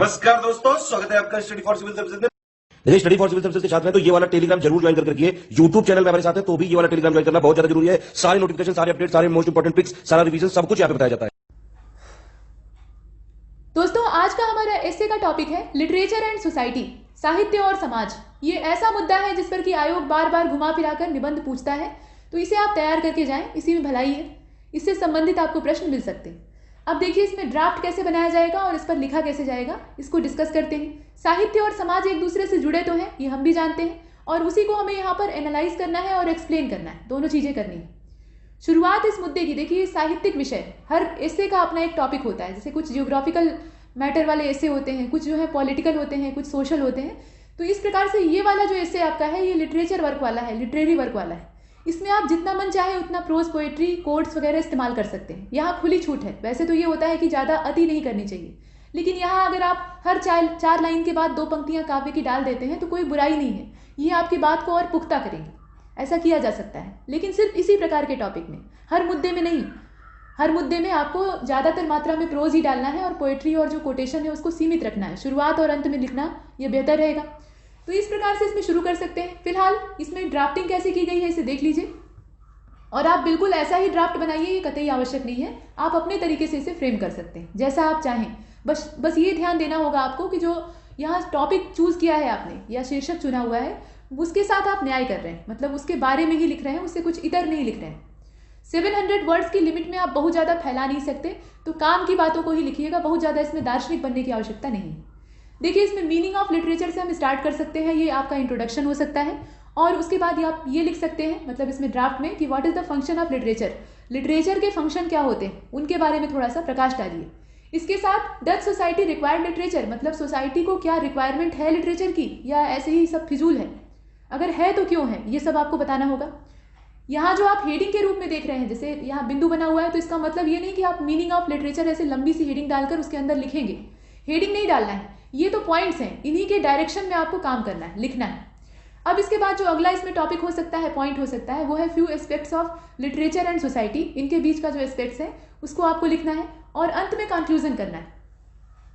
नमस्कार दोस्तों, स्वागत है आपका स्टडी फॉर सिविल सर्विसेज में। यदि स्टडी फॉर सिविल सर्विसेज के साथ में तो ये वाला टेलीग्राम जरूर ज्वाइन करके रखिए। यूट्यूब चैनल में हमारे साथ है तो भी ये वाला टेलीग्राम ज्वाइन करना बहुत ज्यादा जरूरी है। सारे नोटिफिकेशन, सारे अपडेट, सारे मोस्ट इंपोर्टेंट ट्रिक्स, सारा रिवीजन सब कुछ यहाँ पे बताया जाता है। दोस्तों, आज का हमारा एस्से का टॉपिक है लिटरेचर एंड सोसाइटी, साहित्य और समाज। ये ऐसा मुद्दा है जिस पर कि आयोग बार बार घुमा फिराकर निबंध पूछता है, तो इसे आप तैयार करके जाएं, इसी में भलाई है। इससे संबंधित आपको प्रश्न मिल सकते हैं। अब देखिए, इसमें ड्राफ्ट कैसे बनाया जाएगा और इस पर लिखा कैसे जाएगा, इसको डिस्कस करते हैं। साहित्य और समाज एक दूसरे से जुड़े तो हैं, ये हम भी जानते हैं, और उसी को हमें यहाँ पर एनालाइज करना है और एक्सप्लेन करना है, दोनों चीज़ें करनी है। शुरुआत इस मुद्दे की, देखिए साहित्यिक विषय, हर एस्से का अपना एक टॉपिक होता है। जैसे कुछ जियोग्राफिकल मैटर वाले एस्से होते हैं, कुछ जो है पॉलिटिकल होते हैं, कुछ सोशल होते हैं। तो इस प्रकार से ये वाला जो एस्से आपका है, ये लिटरेचर वर्क वाला है, लिटरेरी वर्क वाला है। इसमें आप जितना मन चाहे उतना प्रोज, पोएट्री, कोट्स वगैरह इस्तेमाल कर सकते हैं। यहाँ खुली छूट है। वैसे तो ये होता है कि ज़्यादा अति नहीं करनी चाहिए, लेकिन यहाँ अगर आप हर चार लाइन के बाद 2 पंक्तियाँ काव्य की डाल देते हैं तो कोई बुराई नहीं है। ये आपकी बात को और पुख्ता करेंगे, ऐसा किया जा सकता है। लेकिन सिर्फ इसी प्रकार के टॉपिक में, हर मुद्दे में नहीं। हर मुद्दे में आपको ज़्यादातर मात्रा में प्रोज ही डालना है और पोएट्री और जो कोटेशन है उसको सीमित रखना है। शुरुआत और अंत में लिखना ये बेहतर रहेगा। तो इस प्रकार से इसमें शुरू कर सकते हैं। फिलहाल इसमें ड्राफ्टिंग कैसे की गई है इसे देख लीजिए, और आप बिल्कुल ऐसा ही ड्राफ्ट बनाइए, ये कतई आवश्यक नहीं है। आप अपने तरीके से इसे फ्रेम कर सकते हैं जैसा आप चाहें। बस ये ध्यान देना होगा आपको कि जो यहाँ टॉपिक चूज़ किया है आपने या शीर्षक चुना हुआ है, उसके साथ आप न्याय कर रहे हैं, मतलब उसके बारे में ही लिख रहे हैं, उससे कुछ इतर नहीं लिख रहे हैं। 700 वर्ड्स की लिमिट में आप बहुत ज़्यादा फैला नहीं सकते, तो काम की बातों को ही लिखिएगा। बहुत ज़्यादा इसमें दार्शनिक बनने की आवश्यकता नहीं है। देखिए, इसमें मीनिंग ऑफ लिटरेचर से हम स्टार्ट कर सकते हैं। ये आपका इंट्रोडक्शन हो सकता है, और उसके बाद आप ये लिख सकते हैं, मतलब इसमें ड्राफ्ट में, कि what is the function of literature. Literature के फंक्शन क्या होते हैं, उनके बारे में थोड़ा सा प्रकाश डालिए। इसके साथ डच सोसाइटी रिक्वायर्ड लिटरेचर, मतलब सोसाइटी को क्या रिक्वायरमेंट है लिटरेचर की, या ऐसे ही सब फिजूल है, अगर है तो क्यों है, ये सब आपको बताना होगा। यहाँ जो आप हेडिंग के रूप में देख रहे हैं, जैसे यहाँ बिंदु बना हुआ है, तो इसका मतलब ये नहीं कि आप मीनिंग ऑफ लिटरेचर ऐसे लंबी सी हेडिंग डालकर उसके अंदर लिखेंगे। हेडिंग नहीं डालना है, ये तो पॉइंट्स हैं, इन्हीं के डायरेक्शन में आपको काम करना है, लिखना है। अब इसके बाद जो अगला इसमें टॉपिक हो सकता है, पॉइंट हो सकता है, वो है few aspects of literature and society. इनके बीच का जो एस्पेक्ट्स है उसको आपको लिखना है, और अंत में कंक्लूजन करना है।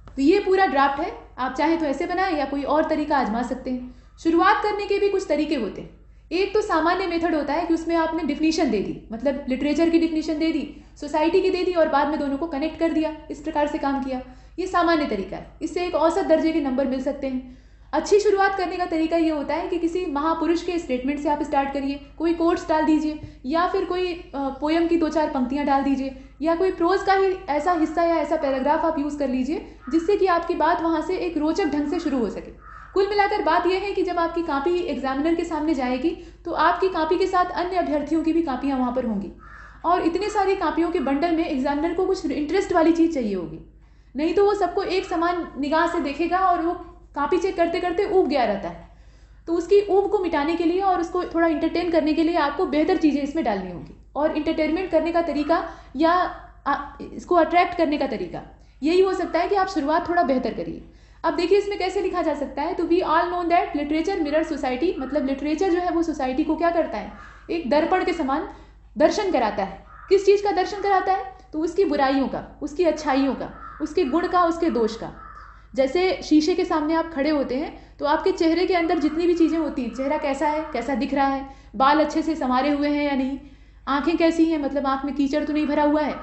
तो ये पूरा ड्राफ्ट है। आप चाहे तो ऐसे बनाएं या कोई और तरीका आजमा सकते हैं। शुरुआत करने के भी कुछ तरीके होते हैं। एक तो सामान्य मेथड होता है कि उसमें आपने डिफिनीशन दे दी, मतलब लिटरेचर की डिफिनीशन दे दी, सोसाइटी की दे दी, और बाद में दोनों को कनेक्ट कर दिया, इस प्रकार से काम किया। ये सामान्य तरीका है। इससे एक औसत दर्जे के नंबर मिल सकते हैं। अच्छी शुरुआत करने का तरीका ये होता है कि किसी महापुरुष के स्टेटमेंट से आप स्टार्ट करिए, कोई कोट्स डाल दीजिए, या फिर कोई पोयम की 2-4 पंक्तियां डाल दीजिए, या कोई प्रोज का ही ऐसा हिस्सा या ऐसा पैराग्राफ आप यूज़ कर लीजिए जिससे कि आपकी बात वहाँ से एक रोचक ढंग से शुरू हो सके। कुल मिलाकर बात यह है कि जब आपकी कॉपी एग्जामिनर के सामने जाएगी तो आपकी कॉपी के साथ अन्य अभ्यर्थियों की भी कॉपियाँ वहाँ पर होंगी, और इतनी सारी कॉपियों के बंडल में एग्जामिनर को कुछ इंटरेस्ट वाली चीज़ चाहिए होगी। नहीं तो वो सबको एक समान निगाह से देखेगा और वो कॉपी चेक करते करते ऊब गया रहता है। तो उसकी ऊब को मिटाने के लिए और उसको थोड़ा इंटरटेन करने के लिए आपको बेहतर चीज़ें इसमें डालनी होगी। और इंटरटेनमेंट करने का तरीका या इसको अट्रैक्ट करने का तरीका यही हो सकता है कि आप शुरुआत थोड़ा बेहतर करिए। अब देखिए इसमें कैसे लिखा जा सकता है। तो we all know that literature mirror society, मतलब लिटरेचर जो है वो सोसाइटी को क्या करता है, एक दर्पण के समान दर्शन कराता है। किस चीज़ का दर्शन कराता है, तो उसकी बुराइयों का, उसकी अच्छाइयों का, उसके गुण का, उसके दोष का। जैसे शीशे के सामने आप खड़े होते हैं तो आपके चेहरे के अंदर जितनी भी चीज़ें होती हैं, चेहरा कैसा है, कैसा दिख रहा है, बाल अच्छे से संवारे हुए हैं या नहीं, आंखें कैसी हैं, मतलब आंख में कीचड़ तो नहीं भरा हुआ है,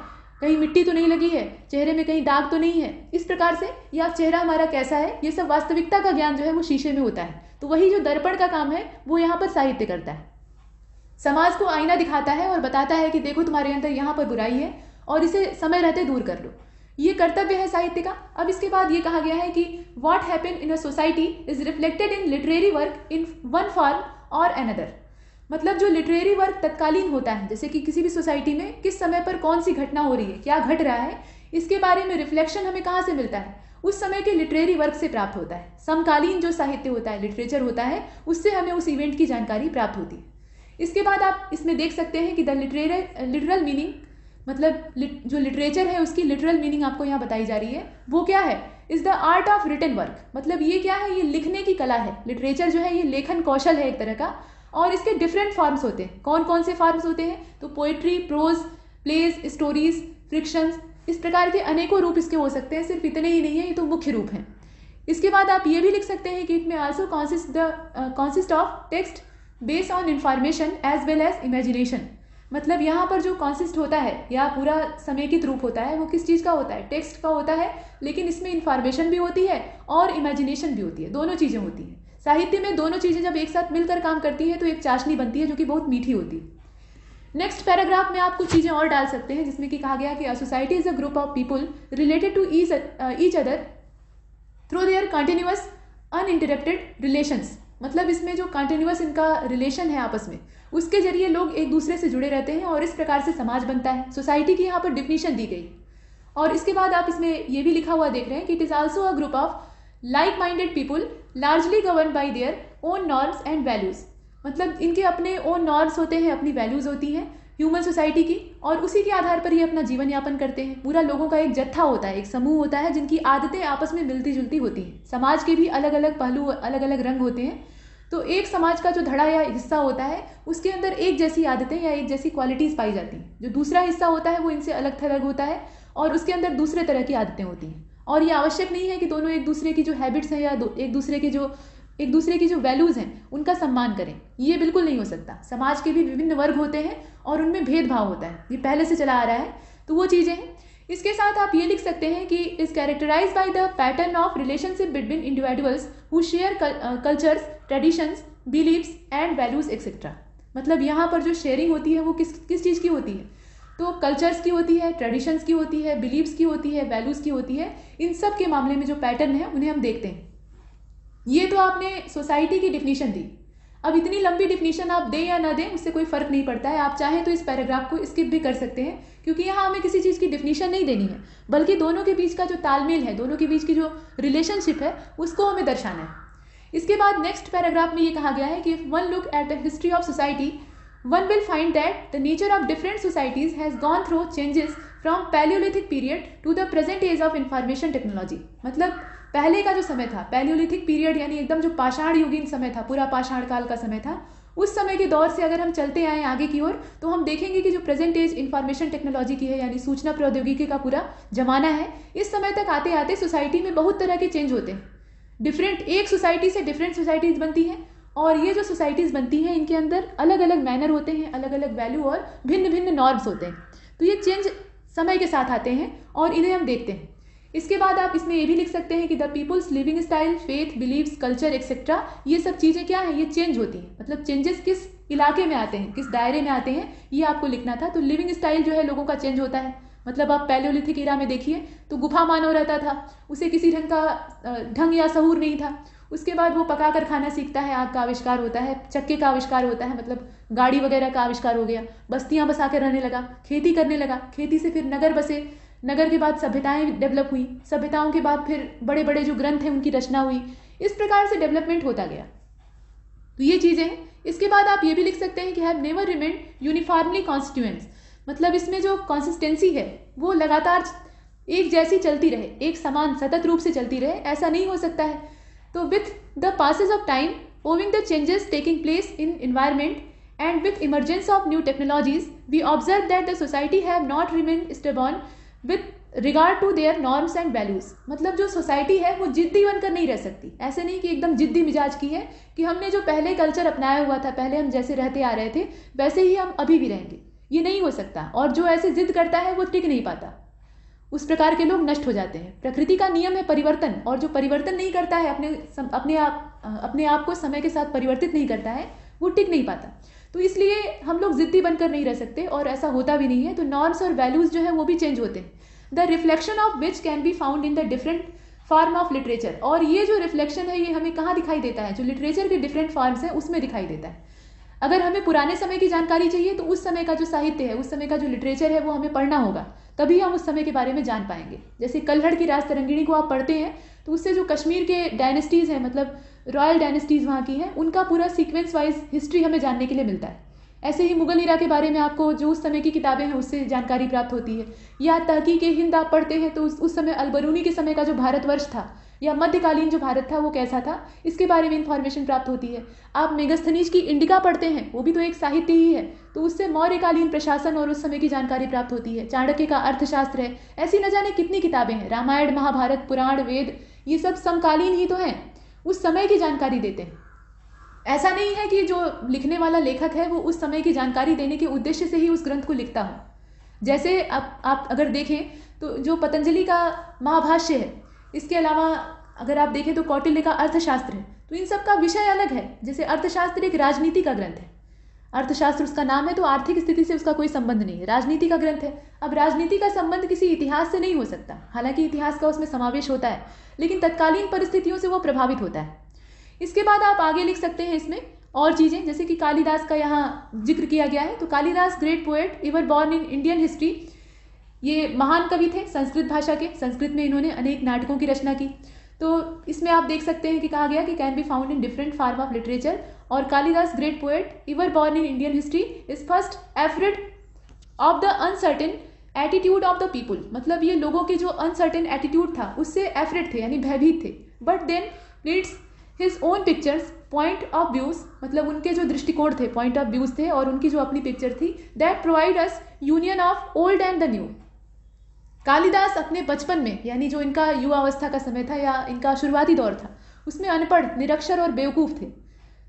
कहीं मिट्टी तो नहीं लगी है, चेहरे में कहीं दाग तो नहीं है, इस प्रकार से, या चेहरा हमारा कैसा है, ये सब वास्तविकता का ज्ञान जो है वो शीशे में होता है। तो वही जो दर्पण का काम है वो यहाँ पर साहित्य करता है। समाज को आईना दिखाता है और बताता है कि देखो तुम्हारे अंदर यहाँ पर बुराई है और इसे समय रहते दूर कर लो। ये कर्तव्य है साहित्य का। अब इसके बाद ये कहा गया है कि what happen in a society is reflected in literary work in one form और अनदर, मतलब जो लिटरेरी वर्क तत्कालीन होता है, जैसे कि किसी भी सोसाइटी में किस समय पर कौन सी घटना हो रही है, क्या घट रहा है, इसके बारे में रिफ्लेक्शन हमें कहाँ से मिलता है, उस समय के लिटरेरी वर्क से प्राप्त होता है। समकालीन जो साहित्य होता है, लिटरेचर होता है, उससे हमें उस इवेंट की जानकारी प्राप्त होती है। इसके बाद आप इसमें देख सकते हैं कि द लिटरल मीनिंग, मतलब जो लिटरेचर है उसकी लिटरल मीनिंग आपको यहाँ बताई जा रही है। वो क्या है, is the art of written work, मतलब ये क्या है, ये लिखने की कला है। लिटरेचर जो है ये लेखन कौशल है एक तरह का, और इसके डिफरेंट फॉर्म्स होते हैं। कौन कौन से फॉर्म्स होते हैं, तो poetry, prose, plays, stories, fictions, इस प्रकार के अनेकों रूप इसके हो सकते हैं। सिर्फ इतने ही नहीं है, ये तो मुख्य रूप हैं। इसके बाद आप ये भी लिख सकते हैं कि it may also consist of text based on information as well as imagination. मतलब यहाँ पर जो कॉन्सिस्ट होता है या पूरा समेकित रूप होता है वो किस चीज़ का होता है, टेक्स्ट का होता है, लेकिन इसमें इंफॉर्मेशन भी होती है और इमेजिनेशन भी होती है, दोनों चीज़ें होती हैं। साहित्य में दोनों चीज़ें जब एक साथ मिलकर काम करती है तो एक चाशनी बनती है जो कि बहुत मीठी होती है। नेक्स्ट पैराग्राफ में आप कुछ चीज़ें और डाल सकते हैं जिसमें कि कहा गया कि a society is a group of people related to each other through their continuous uninterrupted relations. मतलब इसमें जो कंटिन्यूअस इनका रिलेशन है आपस में, उसके जरिए लोग एक दूसरे से जुड़े रहते हैं और इस प्रकार से समाज बनता है। सोसाइटी की यहाँ पर डिफिनीशन दी गई। और इसके बाद आप इसमें ये भी लिखा हुआ देख रहे हैं कि it is also a group of like minded people largely govern by their own norms and values. मतलब इनके अपने ओन नॉर्म्स होते हैं, अपनी वैल्यूज़ होती हैं ह्यूमन सोसाइटी की, और उसी के आधार पर ये अपना जीवन यापन करते हैं। पूरा लोगों का एक जत्था होता है, एक समूह होता है जिनकी आदतें आपस में मिलती जुलती होती हैं। समाज के भी अलग अलग पहलू, अलग अलग रंग होते हैं। तो एक समाज का जो धड़ा या हिस्सा होता है उसके अंदर एक जैसी आदतें या एक जैसी क्वालिटीज़ पाई जाती हैं। जो दूसरा हिस्सा होता है वो इनसे अलग थलग होता है और उसके अंदर दूसरे तरह की आदतें होती हैं। और ये आवश्यक नहीं है कि दोनों एक दूसरे की जो हैबिट्स हैं या एक दूसरे की जो वैल्यूज़ हैं उनका सम्मान करें, ये बिल्कुल नहीं हो सकता। समाज के भी विभिन्न वर्ग होते हैं और उनमें भेदभाव होता है, ये पहले से चला आ रहा है, तो वो चीज़ें हैं। इसके साथ आप ये लिख सकते हैं कि is characterized by the pattern of relationship between individuals who share cultures, traditions, believes and values etcetera. मतलब यहाँ पर जो शेयरिंग होती है वो किस चीज़ की होती है, तो कल्चर्स की होती है, ट्रेडिशंस की होती है, बिलीव्स की होती है, वैल्यूज़ की होती है। इन सब के मामले में जो पैटर्न है उन्हें हम देखते हैं। ये तो आपने सोसाइटी की डिफिनीशन दी। अब इतनी लंबी डिफिनीशन आप दें या ना दें उससे कोई फर्क नहीं पड़ता है। आप चाहें तो इस पैराग्राफ को स्किप भी कर सकते हैं, क्योंकि यहाँ हमें किसी चीज़ की डिफिनीशन नहीं देनी है, बल्कि दोनों के बीच का जो तालमेल है, दोनों के बीच की जो रिलेशनशिप है उसको हमें दर्शाना है। इसके बाद नेक्स्ट पैराग्राफ में ये कहा गया है कि if one look at the history of society one will find that the nature of different societies has gone through changes from palaeolithic period to the present age of information technology. मतलब पहले का जो समय था, Palaeolithic period यानी एकदम जो पाषाण युगीन समय था, पूरा पाषाण काल का समय था, उस समय के दौर से अगर हम चलते आए आगे की ओर तो हम देखेंगे कि जो प्रेजेंट एज इंफॉर्मेशन टेक्नोलॉजी की है यानी सूचना प्रौद्योगिकी का पूरा जमाना है, इस समय तक आते आते सोसाइटी में बहुत तरह के चेंज होते हैं। डिफरेंट एक सोसाइटी से डिफरेंट सोसाइटीज़ बनती हैं और ये जो सोसाइटीज़ बनती हैं इनके अंदर अलग अलग मैनर होते हैं, अलग अलग वैल्यू और भिन्न भिन्न नॉर्म्स होते हैं। तो ये चेंज समय के साथ आते हैं और इन्हें हम देखते हैं। इसके बाद आप इसमें ये भी लिख सकते हैं कि the peoples living style, faith, believes, culture etcetera, ये सब चीज़ें क्या हैं, ये चेंज होती हैं। मतलब चेंजेस किस इलाके में आते हैं, किस दायरे में आते हैं, ये आपको लिखना था। तो लिविंग स्टाइल जो है लोगों का चेंज होता है। मतलब आप पैलियोलिथिक इरा में देखिए तो गुफा मानव रहता था, उसे किसी ढंग या सहूर नहीं था। उसके बाद वो पका कर खाना सीखता है, आग का आविष्कार होता है, चक्के का आविष्कार होता है, मतलब गाड़ी वगैरह का आविष्कार हो गया, बस्तियाँ बसा कर रहने लगा, खेती करने लगा, खेती से फिर नगर बसे, नगर के बाद सभ्यताएं डेवलप हुई, सभ्यताओं के बाद फिर बड़े बड़े जो ग्रंथ हैं उनकी रचना हुई। इस प्रकार से डेवलपमेंट होता गया। तो ये चीज़ें हैं। इसके बाद आप ये भी लिख सकते हैं कि have never remained uniformly constituents. मतलब इसमें जो कंसिस्टेंसी है वो लगातार एक जैसी चलती रहे, एक समान सतत रूप से चलती रहे, ऐसा नहीं हो सकता है। तो with the passage of time, owing the changes taking place in environment and with emergence of new technologies, we observe that the society have not remained stubborn with regard to their norms and values। मतलब जो society है वो जिद्दी बनकर नहीं रह सकती। ऐसे नहीं कि एकदम जिद्दी मिजाज की है कि हमने जो पहले कल्चर अपनाया हुआ था, पहले हम जैसे रहते आ रहे थे वैसे ही हम अभी भी रहेंगे, ये नहीं हो सकता। और जो ऐसे जिद करता है वो टिक नहीं पाता, उस प्रकार के लोग नष्ट हो जाते हैं। प्रकृति का नियम है परिवर्तन, और जो परिवर्तन नहीं करता है, अपने आप को समय के साथ परिवर्तित नहीं करता है, वो टिक नहीं पाता। तो इसलिए हम लोग जिद्दी बनकर नहीं रह सकते और ऐसा होता भी नहीं है। तो नॉर्म्स और वैल्यूज़ जो है वो भी चेंज होते हैं। The reflection of which can be found in the different form of literature. और ये जो रिफ्लेक्शन है ये हमें कहाँ दिखाई देता है, जो लिटरेचर के डिफरेंट फॉर्म्स हैं उसमें दिखाई देता है। अगर हमें पुराने समय की जानकारी चाहिए तो उस समय का जो साहित्य है, उस समय का जो लिटरेचर है वो हमें पढ़ना होगा, तभी हम उस समय के बारे में जान पाएंगे। जैसे कल्हड़ की राज तरंगिणी को आप पढ़ते हैं तो उससे जो कश्मीर के डायनेस्टीज़ हैं, मतलब रॉयल डायनेस्टीज़ वहाँ की हैं, उनका पूरा सीक्वेंस वाइज हिस्ट्री हमें जानने के लिए मिलता है। ऐसे ही मुगल इरा के बारे में आपको जो उस समय की किताबें हैं उससे जानकारी प्राप्त होती है। या तहकीक हिंद आप पढ़ते हैं तो उस समय अलबरूनी के समय का जो भारतवर्ष था या मध्यकालीन जो भारत था वो कैसा था, इसके बारे में इंफॉर्मेशन प्राप्त होती है। आप मेगस्थनीज की इंडिका पढ़ते हैं, वो भी तो एक साहित्य ही है, तो उससे मौर्यकालीन प्रशासन और उस समय की जानकारी प्राप्त होती है। चाणक्य का अर्थशास्त्र है। ऐसी न जाने कितनी किताबें हैं, रामायण, महाभारत, पुराण, वेद, ये सब समकालीन ही तो हैं, उस समय की जानकारी देते हैं। ऐसा नहीं है कि जो लिखने वाला लेखक है वो उस समय की जानकारी देने के उद्देश्य से ही उस ग्रंथ को लिखता हो। जैसे आप अगर देखें तो जो पतंजलि का महाभाष्य है, इसके अलावा अगर आप देखें तो कौटिल्य का अर्थशास्त्र है, तो इन सब का विषय अलग है। जैसे अर्थशास्त्र एक राजनीति का ग्रंथ है, अर्थशास्त्र उसका नाम है, तो आर्थिक स्थिति से उसका कोई संबंध नहीं है, राजनीति का ग्रंथ है। अब राजनीति का संबंध किसी इतिहास से नहीं हो सकता, हालांकि इतिहास का उसमें समावेश होता है, लेकिन तत्कालीन परिस्थितियों से वो प्रभावित होता है। इसके बाद आप आगे लिख सकते हैं इसमें और चीज़ें, जैसे कि कालिदास का यहाँ जिक्र किया गया है। तो Kalidas great poet ever born in Indian history, ये महान कवि थे संस्कृत भाषा के, संस्कृत में इन्होंने अनेक नाटकों की रचना की। तो इसमें आप देख सकते हैं कि कहा गया कि can be found in different form of literature, और Kalidas great poet ever born in Indian history is first afraid of the uncertain attitude of the people, मतलब ये लोगों के जो अनसर्टेन एटीट्यूड था उससे एफरेड थे, यानी भयभीत थे। But then reads his own pictures point of views, मतलब उनके जो दृष्टिकोण थे, पॉइंट ऑफ व्यूज थे, और उनकी जो अपनी पिक्चर थी, that provide us union of old and the new. Kalidas अपने बचपन में, यानी जो इनका युवावस्था का समय था या इनका शुरुआती दौर था, उसमें अनपढ़, निरक्षर और बेवकूफ़ थे।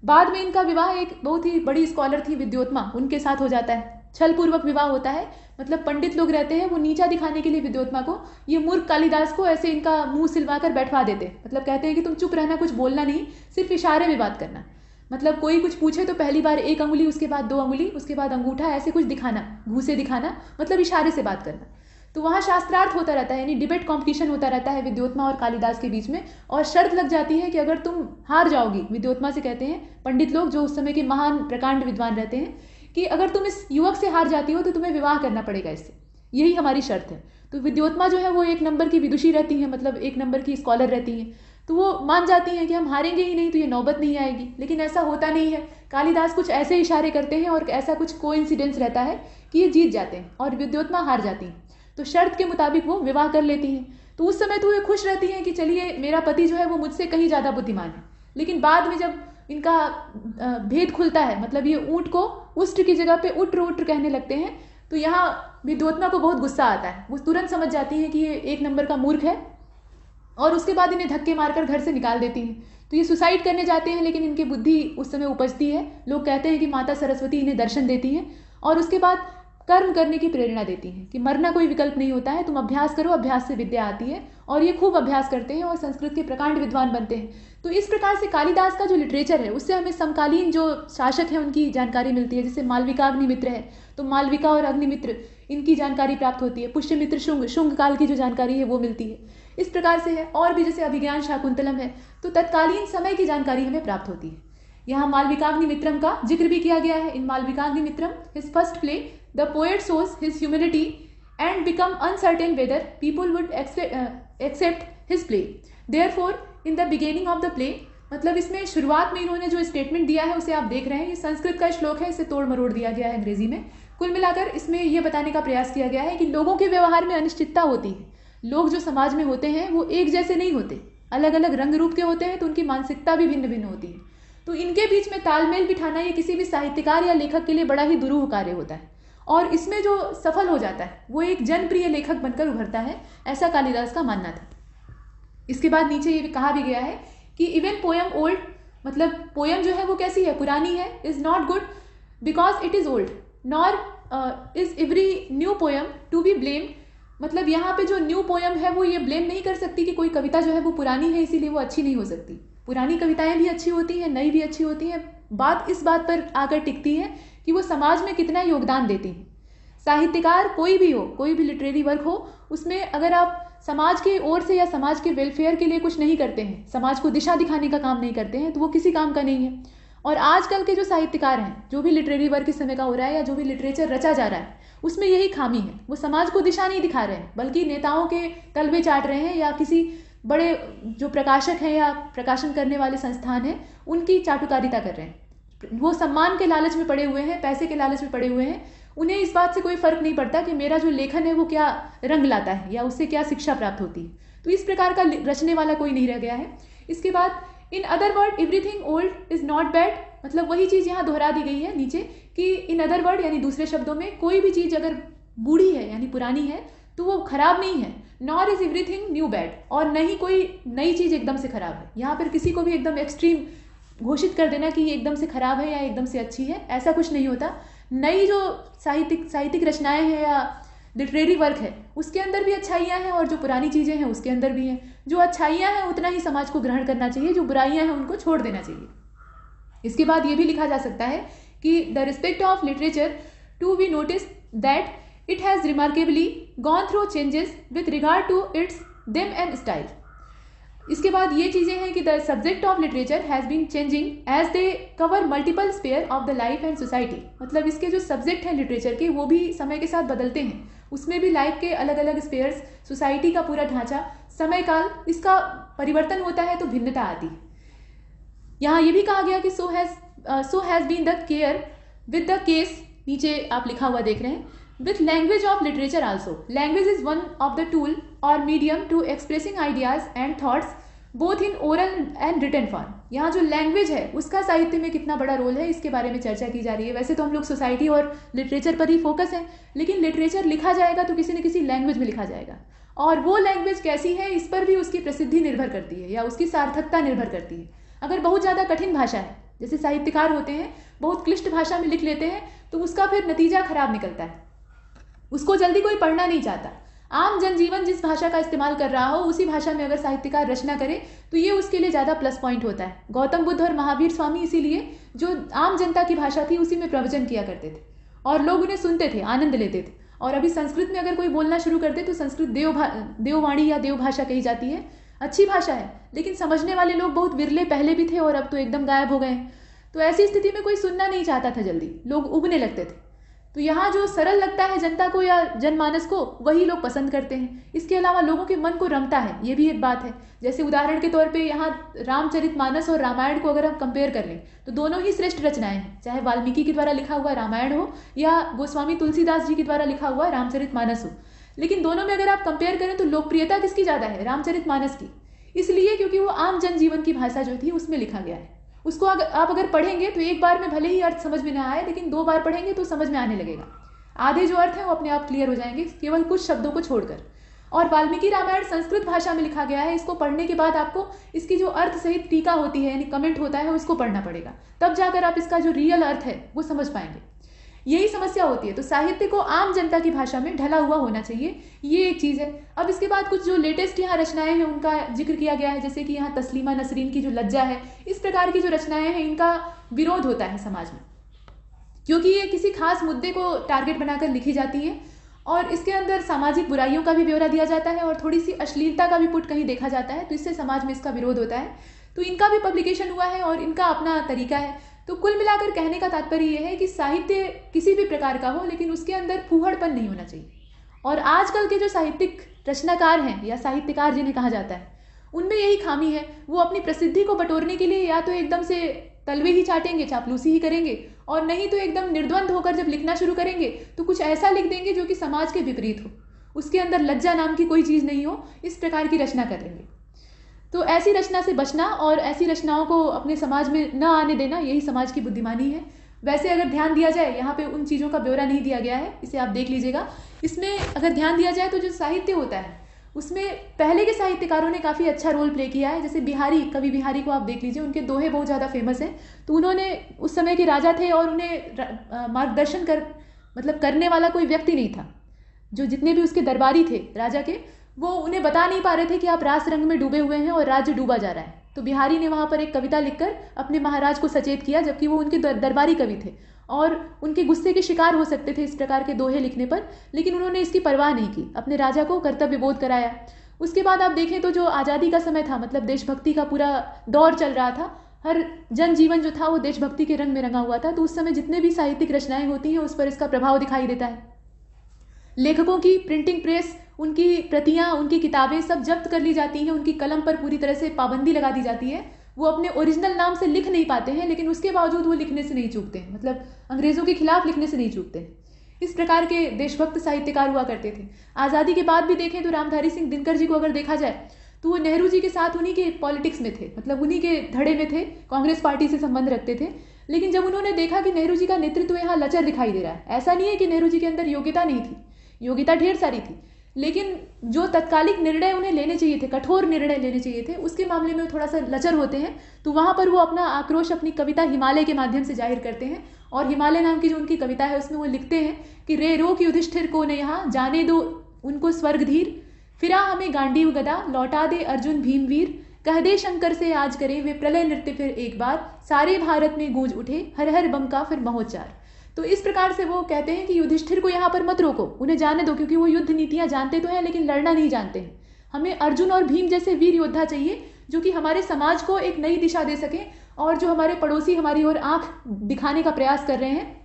बाद में इनका विवाह एक बहुत ही बड़ी स्कॉलर थी विद्योत्मा, उनके साथ हो जाता है। छल पूर्वक विवाह होता है, मतलब पंडित लोग रहते हैं, वो नीचा दिखाने के लिए विद्योत्मा को, ये मूर्ख कालिदास को ऐसे इनका मुंह सिलवा कर बैठवा देते, मतलब कहते हैं कि तुम चुप रहना, कुछ बोलना नहीं, सिर्फ इशारे में बात करना। मतलब कोई कुछ पूछे तो पहली बार 1 अंगुली, उसके बाद 2 अंगुली, उसके बाद अंगूठा, ऐसे कुछ दिखाना, घूसे दिखाना, मतलब इशारे से बात करना। तो वहाँ शास्त्रार्थ होता रहता है, यानी डिबेट कंपटीशन होता रहता है विद्योत्मा और कालिदास के बीच में, और शर्त लग जाती है कि अगर तुम हार जाओगी, विद्योत्मा से कहते हैं पंडित लोग जो उस समय के महान प्रकांड विद्वान रहते हैं, कि अगर तुम इस युवक से हार जाती हो तो तुम्हें विवाह करना पड़ेगा इससे, यही हमारी शर्त है। तो विद्योत्मा जो है वो 1 नंबर की विदुषी रहती हैं, मतलब 1 नंबर की स्कॉलर रहती हैं, तो वो मान जाती हैं कि हम हारेंगे ही नहीं तो ये नौबत नहीं आएगी। लेकिन ऐसा होता नहीं है, कालिदास कुछ ऐसे इशारे करते हैं और ऐसा कुछ कोइंसिडेंस रहता है कि ये जीत जाते हैं और विद्योत्मा हार जाती हैं। तो शर्त के मुताबिक वो विवाह कर लेती हैं। तो उस समय तो ये खुश रहती हैं कि चलिए मेरा पति जो है वो मुझसे कहीं ज़्यादा बुद्धिमान है। लेकिन बाद में जब इनका भेद खुलता है, मतलब ये ऊँट को उष्ट्र की जगह पे उट्र कहने लगते हैं, तो यहाँ विद्योत्मा को बहुत गुस्सा आता है। वो तुरंत समझ जाती हैं कि ये 1 नंबर का मूर्ख है, और उसके बाद इन्हें धक्के मारकर घर से निकाल देती हैं। तो ये सुसाइड करने जाते हैं, लेकिन इनकी बुद्धि उस समय उपजती है। लोग कहते हैं कि माता सरस्वती इन्हें दर्शन देती हैं और उसके बाद कर्म करने की प्रेरणा देती हैं कि मरना कोई विकल्प नहीं होता है, तुम अभ्यास करो, अभ्यास से विद्या आती है। और ये खूब अभ्यास करते हैं और संस्कृत के प्रकांड विद्वान बनते हैं। तो इस प्रकार से कालिदास का जो लिटरेचर है उससे हमें समकालीन जो शासक हैं उनकी जानकारी मिलती है। जैसे मालविका अग्निमित्र है, तो मालविका और अग्निमित्र इनकी जानकारी प्राप्त होती है। पुष्यमित्र शुंग काल की जो जानकारी है वो मिलती है। इस प्रकार से है, और भी जैसे अभिज्ञान शाकुंतलम है, तो तत्कालीन समय की जानकारी हमें प्राप्त होती है। यहाँ मालविकाग्निमित्रम का जिक्र भी किया गया है। In Malavikagnimitram his first play, the poet shows his humility and become uncertain whether people would accept his play, therefore in the beginning of the play, मतलब इसमें शुरुआत में इन्होंने जो स्टेटमेंट दिया है उसे आप देख रहे हैं, ये संस्कृत का श्लोक है, इसे तोड़ मरोड़ दिया गया है अंग्रेजी में। कुल मिलाकर इसमें यह बताने का प्रयास किया गया है कि लोगों के व्यवहार में अनिश्चितता होती है। लोग जो समाज में होते हैं वो एक जैसे नहीं होते, अलग अलग रंग रूप के होते हैं, तो उनकी मानसिकता भी भिन्न भिन्न होती है। तो इनके बीच में तालमेल बिठाना ये किसी भी साहित्यकार या लेखक के लिए बड़ा ही दुरूह कार्य होता है, और इसमें जो सफल हो जाता है वो एक जनप्रिय लेखक बनकर उभरता है, ऐसा कालिदास का मानना था। इसके बाद नीचे ये कहा भी गया है कि इवन पोयम ओल्ड, मतलब पोयम जो है वो कैसी है, पुरानी है, is not good because it is old, nor is every new poem to be blamed, मतलब यहाँ पे जो न्यू पोयम है वो ये ब्लेम नहीं कर सकती कि कोई कविता जो है वो पुरानी है इसीलिए वो अच्छी नहीं हो सकती। पुरानी कविताएं भी अच्छी होती हैं, नई भी अच्छी होती हैं। बात इस बात पर आकर टिकती है कि वो समाज में कितना योगदान देती हैं। साहित्यकार कोई भी हो, कोई भी लिटरेरी वर्क हो, उसमें अगर आप समाज की ओर से या समाज के वेलफेयर के लिए कुछ नहीं करते हैं, समाज को दिशा दिखाने का काम नहीं करते हैं, तो वो किसी काम का नहीं है। और आजकल के जो साहित्यकार हैं, जो भी लिटरेरी वर्क इस समय का हो रहा है या जो भी लिटरेचर रचा जा रहा है, उसमें यही खामी है। वो समाज को दिशा नहीं दिखा रहे हैं, बल्कि नेताओं के तलवे चाट रहे हैं या किसी बड़े जो प्रकाशक हैं या प्रकाशन करने वाले संस्थान हैं उनकी चाटुकारिता कर रहे हैं। वो सम्मान के लालच में पड़े हुए हैं, पैसे के लालच में पड़े हुए हैं। उन्हें इस बात से कोई फर्क नहीं पड़ता कि मेरा जो लेखन है वो क्या रंग लाता है या उससे क्या शिक्षा प्राप्त होती है। तो इस प्रकार का रचने वाला कोई नहीं रह गया है। इसके बाद in other word everything old is not bad, मतलब वही चीज़ यहाँ दोहरा दी गई है नीचे कि इन अदर वर्ड यानी दूसरे शब्दों में कोई भी चीज़ अगर बूढ़ी है यानी पुरानी है तो वो खराब नहीं है। Nor is everything new bad, और नहीं कोई नई चीज़ एकदम से खराब है। यहाँ पर किसी को भी एकदम एक्सट्रीम घोषित कर देना कि ये एकदम से खराब है या एकदम से अच्छी है, ऐसा कुछ नहीं होता। नई जो साहित्यिक रचनाएं हैं या लिटरेरी वर्क है, उसके अंदर भी अच्छाइयाँ हैं और जो पुरानी चीज़ें हैं उसके अंदर भी हैं। जो अच्छाइयाँ हैं उतना ही समाज को ग्रहण करना चाहिए, जो बुराइयाँ हैं उनको छोड़ देना चाहिए। इसके बाद ये भी लिखा जा सकता है कि the respect of literature to we notice that it has remarkably gone through changes with regard to its theme and style. इसके बाद ये चीज़ें हैं कि the subject of literature has been changing as they cover multiple sphere of the life and society. मतलब इसके जो subject हैं लिटरेचर के, वो भी समय के साथ बदलते हैं। उसमें भी लाइफ के अलग अलग स्पेयर्स, सोसाइटी का पूरा ढांचा, समय काल, इसका परिवर्तन होता है तो भिन्नता आती है। यहाँ ये भी कहा गया कि so has been the care with the case, नीचे आप लिखा हुआ देख रहे हैं, with language of literature also. Language is one of the tool or medium to expressing ideas and thoughts both in oral and written form. यहाँ जो language है उसका साहित्य में कितना बड़ा रोल है, इसके बारे में चर्चा की जा रही है। वैसे तो हम लोग सोसाइटी और लिटरेचर पर ही फोकस है, लेकिन लिटरेचर लिखा जाएगा तो किसी न किसी लैंग्वेज में लिखा जाएगा, और वो लैंग्वेज कैसी है इस पर भी उसकी प्रसिद्धि निर्भर करती है या उसकी सार्थकता निर्भर करती है। अगर बहुत ज़्यादा कठिन भाषा है, जैसे साहित्यकार होते हैं बहुत क्लिष्ट भाषा में लिख लेते हैं, तो उसका फिर नतीजा खराब निकलता है, उसको जल्दी कोई पढ़ना नहीं चाहता। आम जनजीवन जिस भाषा का इस्तेमाल कर रहा हो उसी भाषा में अगर साहित्यकार रचना करे तो ये उसके लिए ज़्यादा प्लस पॉइंट होता है। गौतम बुद्ध और महावीर स्वामी इसीलिए जो आम जनता की भाषा थी उसी में प्रवचन किया करते थे और लोग उन्हें सुनते थे, आनंद लेते थे। और अभी संस्कृत में अगर कोई बोलना शुरू कर दे तो संस्कृत देववाणी या देव भाषा कही जाती है। अच्छी भाषा है, लेकिन समझने वाले लोग बहुत विरले पहले भी थे और अब तो एकदम गायब हो गए हैं। तो ऐसी स्थिति में कोई सुनना नहीं चाहता था, जल्दी लोग उबने लगते थे। तो यहाँ जो सरल लगता है जनता को या जनमानस को, वही लोग पसंद करते हैं। इसके अलावा लोगों के मन को रमता है, ये भी एक बात है। जैसे उदाहरण के तौर पे यहाँ रामचरितमानस और रामायण को अगर हम कंपेयर कर लें तो दोनों ही श्रेष्ठ रचनाएं हैं, चाहे वाल्मीकि के द्वारा लिखा हुआ रामायण हो या गोस्वामी तुलसीदास जी के द्वारा लिखा हुआ रामचरितमानस हो। लेकिन दोनों में अगर आप कंपेयर करें तो लोकप्रियता किसकी ज़्यादा है? रामचरितमानस की। इसलिए क्योंकि वो आम जनजीवन की भाषा जो थी उसमें लिखा गया है। उसको आप अगर पढ़ेंगे तो एक बार में भले ही अर्थ समझ में ना आए, लेकिन 2 बार पढ़ेंगे तो समझ में आने लगेगा। आधे जो अर्थ हैं वो अपने आप क्लियर हो जाएंगे, केवल कुछ शब्दों को छोड़कर। और वाल्मीकि रामायण संस्कृत भाषा में लिखा गया है। इसको पढ़ने के बाद आपको इसकी जो अर्थ सहित टीका होती है यानी कमेंट होता है उसको पढ़ना पड़ेगा, तब जाकर आप इसका जो रियल अर्थ है वो समझ पाएंगे। यही समस्या होती है। तो साहित्य को आम जनता की भाषा में ढला हुआ होना चाहिए, ये एक चीज़ है। अब इसके बाद कुछ जो लेटेस्ट यहाँ रचनाएं हैं उनका जिक्र किया गया है, जैसे कि यहाँ तस्लीमा नसरीन की जो लज्जा है, इस प्रकार की जो रचनाएं हैं इनका विरोध होता है समाज में, क्योंकि ये किसी खास मुद्दे को टारगेट बनाकर लिखी जाती है और इसके अंदर सामाजिक बुराइयों का भी ब्यौरा दिया जाता है और थोड़ी सी अश्लीलता का भी पुट कहीं देखा जाता है। तो इससे समाज में इसका विरोध होता है। तो इनका भी पब्लिकेशन हुआ है और इनका अपना तरीका है। तो कुल मिलाकर कहने का तात्पर्य यह है कि साहित्य किसी भी प्रकार का हो, लेकिन उसके अंदर फूहड़पन नहीं होना चाहिए। और आजकल के जो साहित्यिक रचनाकार हैं या साहित्यकार जिन्हें कहा जाता है, उनमें यही खामी है। वो अपनी प्रसिद्धि को बटोरने के लिए या तो एकदम से तलवे ही चाटेंगे, चापलूसी ही करेंगे, और नहीं तो एकदम निर्द्वंद होकर जब लिखना शुरू करेंगे तो कुछ ऐसा लिख देंगे जो कि समाज के विपरीत हो, उसके अंदर लज्जा नाम की कोई चीज़ नहीं हो, इस प्रकार की रचना कर लेंगे। तो ऐसी रचना से बचना और ऐसी रचनाओं को अपने समाज में न आने देना, यही समाज की बुद्धिमानी है। वैसे अगर ध्यान दिया जाए, यहाँ पे उन चीज़ों का ब्यौरा नहीं दिया गया है, इसे आप देख लीजिएगा। इसमें अगर ध्यान दिया जाए तो जो साहित्य होता है उसमें पहले के साहित्यकारों ने काफ़ी अच्छा रोल प्ले किया है। जैसे बिहारी, कवि बिहारी को आप देख लीजिए, उनके दोहे बहुत ज़्यादा फेमस हैं। तो उन्होंने उस समय के राजा थे और उन्हें मार्गदर्शन करने वाला कोई व्यक्ति नहीं था। जो जितने भी उसके दरबारी थे राजा के, वो उन्हें बता नहीं पा रहे थे कि आप रास रंग में डूबे हुए हैं और राज्य डूबा जा रहा है। तो बिहारी ने वहाँ पर एक कविता लिखकर अपने महाराज को सचेत किया, जबकि वो उनके दरबारी कवि थे और उनके गुस्से के शिकार हो सकते थे इस प्रकार के दोहे लिखने पर, लेकिन उन्होंने इसकी परवाह नहीं की, अपने राजा को कर्तव्य बोध कराया। उसके बाद आप देखें तो जो आज़ादी का समय था, मतलब देशभक्ति का पूरा दौर चल रहा था, हर जनजीवन जो था वो देशभक्ति के रंग में रंगा हुआ था। तो उस समय जितने भी साहित्यिक रचनाएं होती हैं उस पर इसका प्रभाव दिखाई देता है। लेखकों की प्रिंटिंग प्रेस, उनकी प्रतियां, उनकी किताबें सब जब्त कर ली जाती हैं, उनकी कलम पर पूरी तरह से पाबंदी लगा दी जाती है। वो अपने ओरिजिनल नाम से लिख नहीं पाते हैं, लेकिन उसके बावजूद वो लिखने से नहीं चूकते हैं, मतलब अंग्रेज़ों के खिलाफ लिखने से नहीं चूकते हैं। इस प्रकार के देशभक्त साहित्यकार हुआ करते थे। आज़ादी के बाद भी देखें तो रामधारी सिंह दिनकर जी को अगर देखा जाए तो वो नेहरू जी के साथ उन्हीं के पॉलिटिक्स में थे, मतलब उन्हीं के धड़े में थे, कांग्रेस पार्टी से संबंध रखते थे। लेकिन जब उन्होंने देखा कि नेहरू जी का नेतृत्व यहाँ लचर दिखाई दे रहा है, ऐसा नहीं है कि नेहरू जी के अंदर योग्यता नहीं थी, योग्यता ढेर सारी थी, लेकिन जो तत्कालिक निर्णय उन्हें लेने चाहिए थे, कठोर निर्णय लेने चाहिए थे, उसके मामले में थोड़ा सा लचर होते हैं। तो वहाँ पर वो अपना आक्रोश अपनी कविता हिमालय के माध्यम से जाहिर करते हैं। और हिमालय नाम की जो उनकी कविता है उसमें वो लिखते हैं कि रे रोक युधिष्ठिर को ने यहाँ, जाने दो उनको स्वर्ग धीर, फिरा हमें गांडीव गदा, लौटा दे अर्जुन भीमवीर, कह दे शंकर से आज करें वे प्रलय नृत्य फिर एक बार, सारे भारत में गूंज उठे हर हर बम का फिर महोच्चार। तो इस प्रकार से वो कहते हैं कि युधिष्ठिर को यहाँ पर मत रोको, उन्हें जाने दो, क्योंकि वो युद्ध नीतियाँ जानते तो हैं लेकिन लड़ना नहीं जानते हैं। हमें अर्जुन और भीम जैसे वीर योद्धा चाहिए जो कि हमारे समाज को एक नई दिशा दे सकें, और जो हमारे पड़ोसी हमारी ओर आंख दिखाने का प्रयास कर रहे हैं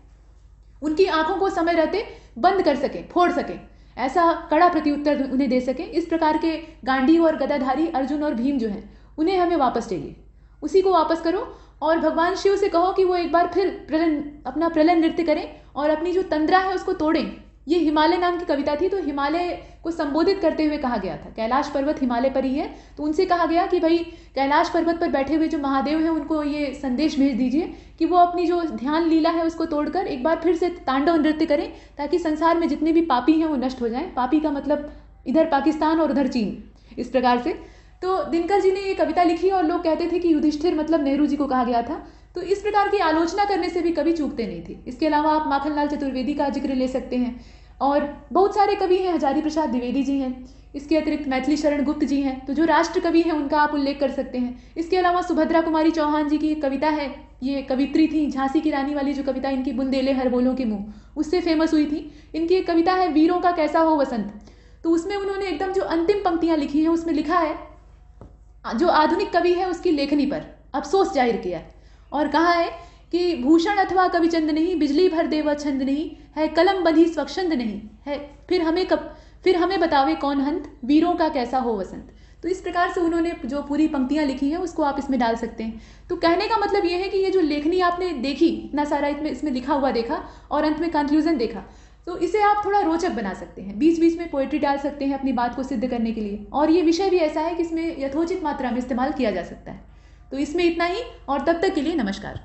उनकी आंखों को समय रहते बंद कर सकें, फोड़ सकें, ऐसा कड़ा प्रत्युत्तर उन्हें दे सकें। इस प्रकार के गांडीव और गदाधारी अर्जुन और भीम जो हैं उन्हें हमें वापस चाहिए, उसी को वापस करो। और भगवान शिव से कहो कि वो एक बार फिर अपना प्रलय नृत्य करें और अपनी जो तंद्रा है उसको तोड़ें। ये हिमालय नाम की कविता थी, तो हिमालय को संबोधित करते हुए कहा गया था। कैलाश पर्वत हिमालय पर ही है, तो उनसे कहा गया कि भाई कैलाश पर्वत पर बैठे हुए जो महादेव हैं उनको ये संदेश भेज दीजिए कि वो अपनी जो ध्यान लीला है उसको तोड़कर एक बार फिर से तांडव नृत्य करें, ताकि संसार में जितने भी पापी हैं वो नष्ट हो जाएं। पापी का मतलब इधर पाकिस्तान और उधर चीन, इस प्रकार से। तो दिनकर जी ने ये कविता लिखी और लोग कहते थे कि युधिष्ठिर मतलब नेहरू जी को कहा गया था। तो इस प्रकार की आलोचना करने से भी कवि चूकते नहीं थे। इसके अलावा आप माखनलाल चतुर्वेदी का जिक्र ले सकते हैं, और बहुत सारे कवि हैं, हजारी प्रसाद द्विवेदी जी हैं, इसके अतिरिक्त मैथिली शरण गुप्त जी हैं, तो जो राष्ट्र कवि हैं उनका आप उल्लेख कर सकते हैं। इसके अलावा सुभद्रा कुमारी चौहान जी की एक कविता है, ये कवित्री थी, झांसी की रानी वाली जो कविता इनकी बुंदेले हर बोलों के मुंह, उससे फेमस हुई थी। इनकी एक कविता है वीरों का कैसा हो वसंत, तो उसमें उन्होंने एकदम जो अंतिम पंक्तियां लिखी हैं उसमें लिखा है, जो आधुनिक कवि है उसकी लेखनी पर अफसोस जाहिर किया है और कहा है कि भूषण अथवा कवि चंद नहीं, बिजली भर दे वह छंद नहीं है, कलम बंधी स्वच्छंद नहीं है, फिर हमें बतावे कौन हंत, वीरों का कैसा हो वसंत। तो इस प्रकार से उन्होंने जो पूरी पंक्तियां लिखी है उसको आप इसमें डाल सकते हैं। तो कहने का मतलब ये है कि ये जो लेखनी आपने देखी, इतना सारा इसमें लिखा हुआ देखा और अंत में कंक्लूजन देखा, तो इसे आप थोड़ा रोचक बना सकते हैं, बीच बीच में पोएट्री डाल सकते हैं अपनी बात को सिद्ध करने के लिए। और ये विषय भी ऐसा है कि इसमें यथोचित मात्रा में इस्तेमाल किया जा सकता है। तो इसमें इतना ही, और तब तक के लिए नमस्कार।